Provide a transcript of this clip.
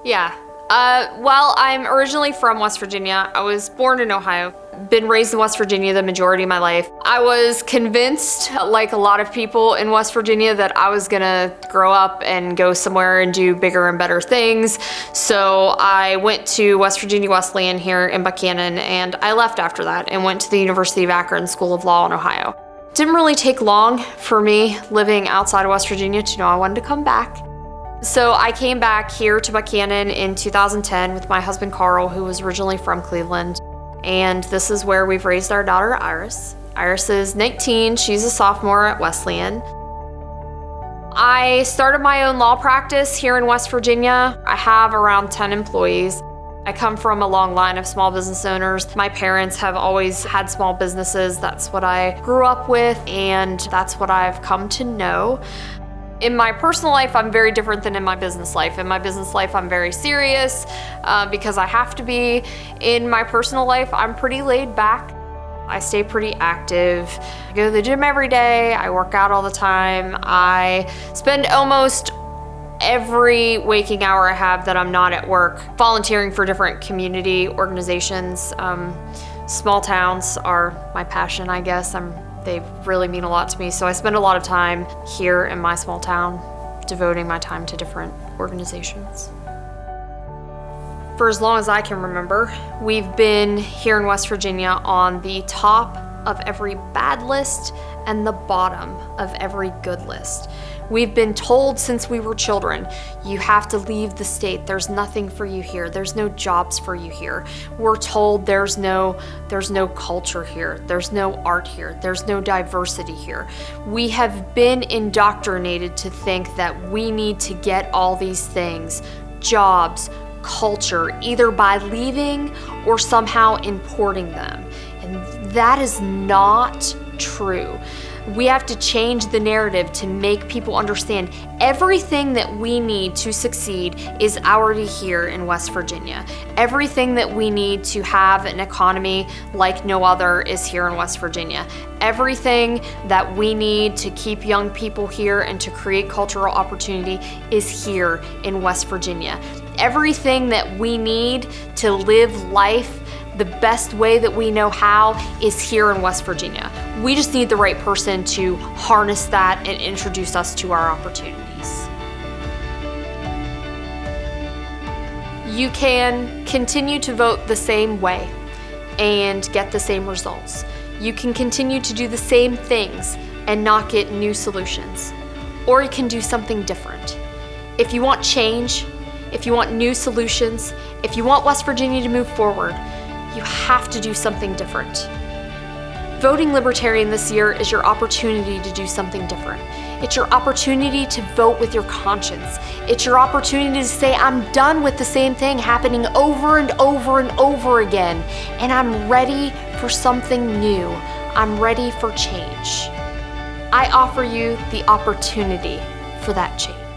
Yeah. Well, I'm originally from West Virginia. I was born in Ohio. Been raised in West Virginia the majority of my life. I was convinced, like a lot of people in West Virginia, that I was gonna grow up and go somewhere and do bigger and better things. So I went to West Virginia Wesleyan here in Buchanan, and I left after that and went to the University of Akron School of Law in Ohio. Didn't really take long for me living outside of West Virginia to know I wanted to come back. So I came back here to Buchanan in 2010 with my husband Carl, who was originally from Cleveland. And this is where we've raised our daughter Iris. Iris is 19, she's a sophomore at Wesleyan. I started my own law practice here in West Virginia. I have around 10 employees. I come from a long line of small business owners. My parents have always had small businesses. That's what I grew up with, and that's what I've come to know. In my personal life, I'm very different than in my business life. In my business life, I'm very serious because I have to be. In my personal life, I'm pretty laid back. I stay pretty active. I go to the gym every day. I work out all the time. I spend almost every waking hour I have that I'm not at work volunteering for different community organizations. Small towns are my passion, I guess. They really mean a lot to me, so I spend a lot of time here in my small town devoting my time to different organizations. For as long as I can remember, we've been here in West Virginia on the top of every bad list and the bottom of every good list. We've been told since we were children, you have to leave the state. There's nothing for you here. There's no jobs for you here. We're told there's no culture here. There's no art here. There's no diversity here. We have been indoctrinated to think that we need to get all these things, jobs, culture, either by leaving or somehow importing them. And that is not true. We have to change the narrative to make people understand everything that we need to succeed is already here in West Virginia. Everything that we need to have an economy like no other is here in West Virginia. Everything that we need to keep young people here and to create cultural opportunity is here in West Virginia. Everything that we need to live life the best way that we know how is here in West Virginia. We just need the right person to harness that and introduce us to our opportunities. You can continue to vote the same way and get the same results. You can continue to do the same things and not get new solutions. Or you can do something different. If you want change, if you want new solutions, if you want West Virginia to move forward, you have to do something different. Voting Libertarian this year is your opportunity to do something different. It's your opportunity to vote with your conscience. It's your opportunity to say, I'm done with the same thing happening over and over and over again, and I'm ready for something new. I'm ready for change. I offer you the opportunity for that change.